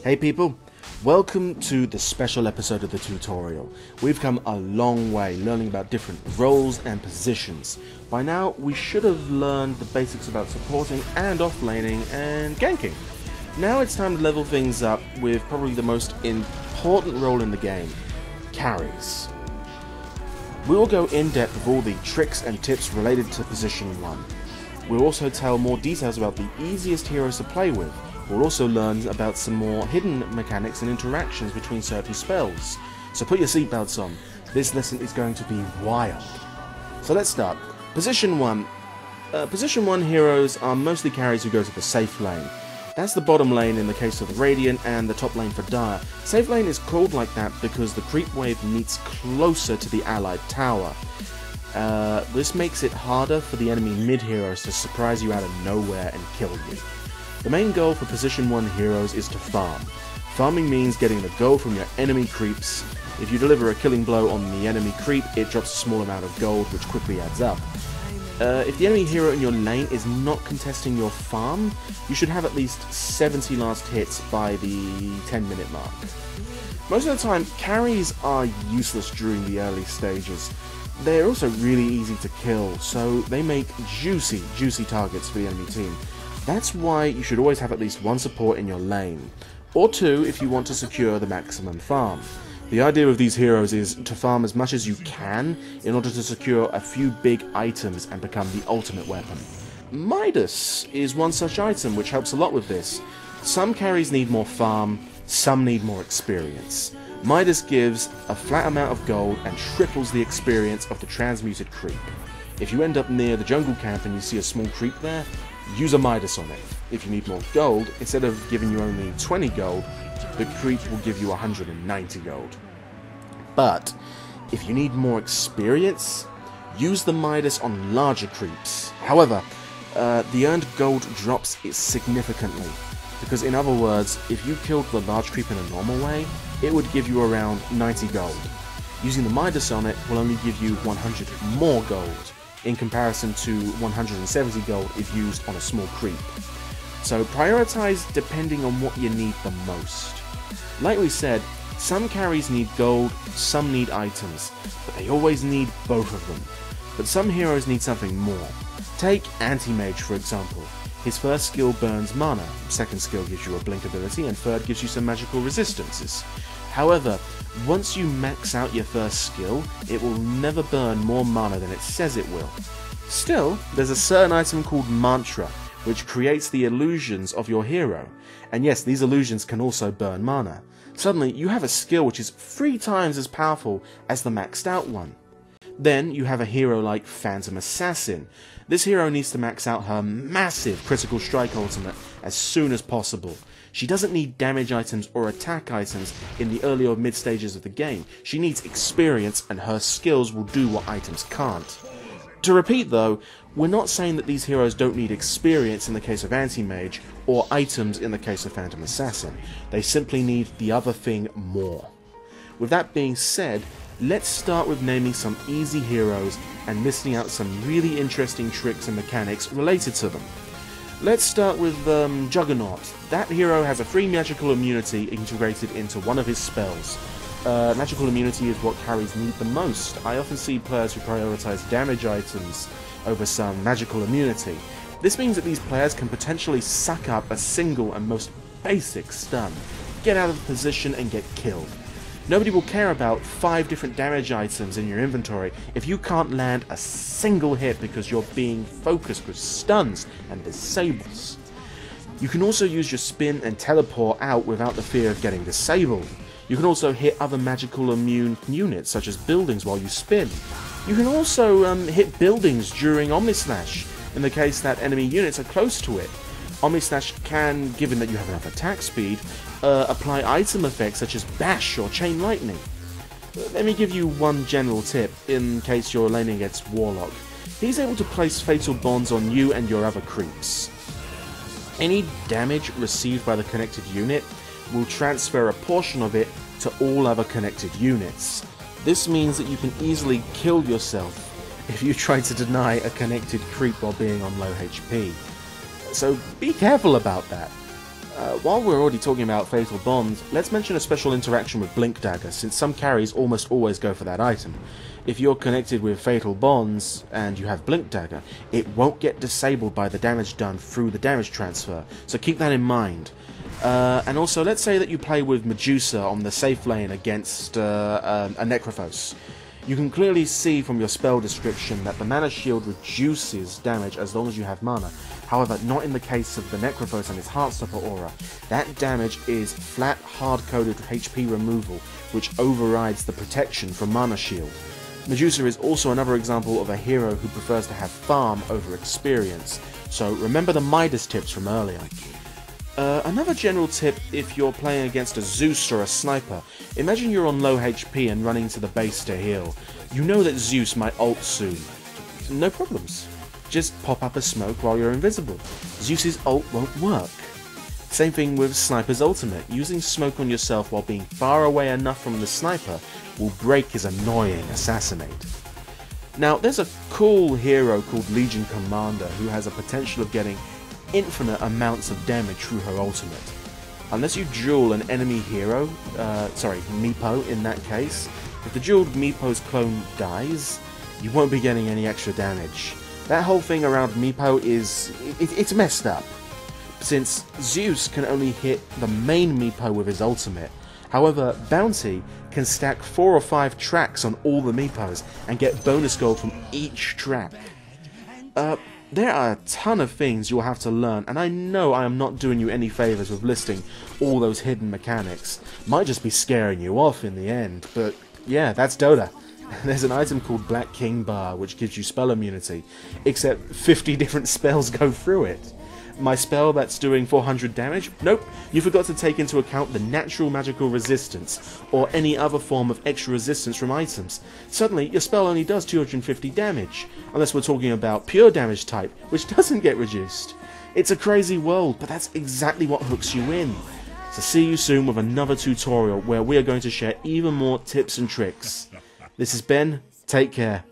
Hey people, welcome to the special episode of the tutorial. We've come a long way learning about different roles and positions. By now we should have learned the basics about supporting and offlaning and ganking. Now it's time to level things up with probably the most important role in the game, carries. We will go in depth with all the tricks and tips related to position 1. We'll also tell more details about the easiest heroes to play with. We'll also learn about some more hidden mechanics and interactions between certain spells. So put your seatbelts on, this lesson is going to be wild. So let's start. Position 1. Position 1 heroes are mostly carries who go to the safe lane. That's the bottom lane in the case of the Radiant and the top lane for Dire. Safe lane is called like that because the creep wave meets closer to the allied tower. This makes it harder for the enemy mid heroes to surprise you out of nowhere and kill you. The main goal for position 1 heroes is to farm. Farming means getting the gold from your enemy creeps. If you deliver a killing blow on the enemy creep, it drops a small amount of gold, which quickly adds up. If the enemy hero in your lane is not contesting your farm, you should have at least 70 last hits by the 10-minute mark. Most of the time, carries are useless during the early stages. They're also really easy to kill, so they make juicy targets for the enemy team. That's why you should always have at least one support in your lane, or 2 if you want to secure the maximum farm. The idea of these heroes is to farm as much as you can in order to secure a few big items and become the ultimate weapon. Midas is one such item which helps a lot with this. Some carries need more farm, some need more experience. Midas gives a flat amount of gold and triples the experience of the transmuted creep. If you end up near the jungle camp and you see a small creep there, use a Midas on it. If you need more gold, instead of giving you only 20 gold, the creep will give you 190 gold. But if you need more experience, use the Midas on larger creeps. However, the earned gold drops it significantly, because in other words, if you killed the large creep in a normal way, it would give you around 90 gold. Using the Midas on it will only give you 100 more gold, in comparison to 170 gold if used on a small creep. So prioritize depending on what you need the most. Like we said, some carries need gold, some need items, but they always need both of them. But some heroes need something more. Take Anti-Mage for example. His first skill burns mana, second skill gives you a blink ability, and third gives you some magical resistances. However, once you max out your first skill, it will never burn more mana than it says it will. Still, there's a certain item called Mantra, which creates the illusions of your hero. And yes, these illusions can also burn mana. Suddenly, you have a skill which is 3 times as powerful as the maxed out one. Then you have a hero like Phantom Assassin. This hero needs to max out her massive critical strike ultimate as soon as possible. She doesn't need damage items or attack items in the early or mid stages of the game. She needs experience, and her skills will do what items can't. To repeat though, we're not saying that these heroes don't need experience in the case of Anti-Mage, or items in the case of Phantom Assassin. They simply need the other thing more. With that being said, let's start with naming some easy heroes and listing out some really interesting tricks and mechanics related to them. Let's start with Juggernaut. That hero has a free magical immunity integrated into one of his spells. Magical immunity is what carries need the most. I often see players who prioritize damage items over some magical immunity. This means that these players can potentially suck up a single and most basic stun, get out of position and get killed. Nobody will care about 5 different damage items in your inventory if you can't land a single hit because you're being focused with stuns and disables. You can also use your spin and teleport out without the fear of getting disabled. You can also hit other magical immune units such as buildings while you spin. You can also hit buildings during Omnislash in the case that enemy units are close to it. Omnislash can, given that you have enough attack speed, apply item effects such as Bash or Chain Lightning. Let me give you one general tip in case you're laning against Warlock. He's able to place fatal bonds on you and your other creeps. Any damage received by the connected unit will transfer a portion of it to all other connected units. This means that you can easily kill yourself if you try to deny a connected creep while being on low HP. So be careful about that. While we're already talking about Fatal Bonds, let's mention a special interaction with Blink Dagger, since some carries almost always go for that item. If you're connected with Fatal Bonds and you have Blink Dagger, it won't get disabled by the damage done through the damage transfer, so keep that in mind. And also, let's say that you play with Medusa on the safe lane against a Necrophos. You can clearly see from your spell description that the mana shield reduces damage as long as you have mana. However, not in the case of the Necrophos and his Heartstopper aura. That damage is flat, hard-coded HP removal, which overrides the protection from mana shield. Medusa is also another example of a hero who prefers to have farm over experience, so remember the Midas tips from earlier. Another general tip if you're playing against a Zeus or a Sniper, imagine you're on low HP and running to the base to heal. You know that Zeus might ult soon. No problems. Just pop up a smoke while you're invisible. Zeus's ult won't work. Same thing with Sniper's ultimate. Using smoke on yourself while being far away enough from the Sniper will break his annoying Assassinate. Now, there's a cool hero called Legion Commander who has a potential of getting infinite amounts of damage through her ultimate. Unless you duel an enemy hero, Meepo in that case, if the dueled Meepo's clone dies, you won't be getting any extra damage. That whole thing around Meepo it's messed up, since Zeus can only hit the main Meepo with his ultimate. However, Bounty can stack 4 or 5 tracks on all the Meepos and get bonus gold from each track. There are a ton of things you'll have to learn, and I know I am not doing you any favours with listing all those hidden mechanics. Might just be scaring you off in the end, but yeah, that's Dota. There's an item called Black King Bar, which gives you spell immunity, except 50 different spells go through it. My spell that's doing 400 damage? Nope, you forgot to take into account the natural magical resistance, or any other form of extra resistance from items. Suddenly, your spell only does 250 damage, unless we're talking about pure damage type, which doesn't get reduced. It's a crazy world, but that's exactly what hooks you in. So see you soon with another tutorial where we are going to share even more tips and tricks. This is Ben, take care.